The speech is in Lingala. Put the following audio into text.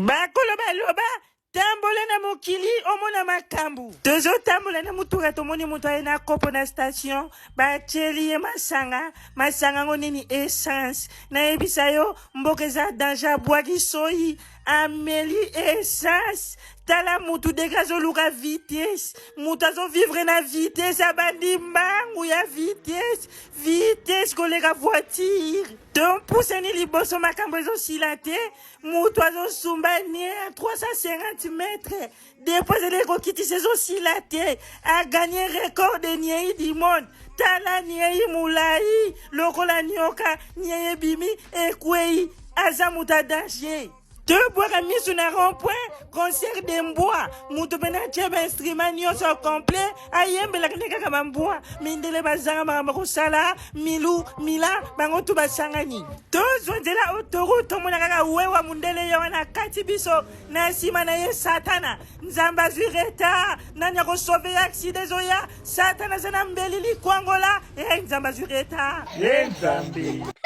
bakolo baloba tambola na mokili omona makambu tozo tambola na mutuka tomoni mutu aye na kopo na station batieli ye masanga ngo nini essence nayebisa yo mboka eza danger abwaki soyi ameli essence tala mutu deke azoluka vitesse mutu azovivre na vitesse abandi mbangu ya vitesse koleka voiture tompusani liboso makambo ezosila te mutu azosumba nie ya 350 metre depois elekokitisa ezosila te aganye record de niei du monde tala niei mulai lokola nyoka niei ebimi ekwei aza mutu adanger tobwaka misu na rond-point concert de mbwa mutu mpe natie bainstrument nyonso complet ayembelaka nde kaka bambwa mindele bazanga makambo kosala milu mila bango tu basangani tozwa nzela autoroute tomona kaka wewa mundele yo wana kati biso na nsima na ye satana nzambe azwi retard nani akosauve aksida ezoya satana aza na mbeli likwangola nzambe azwi retard ye nzambe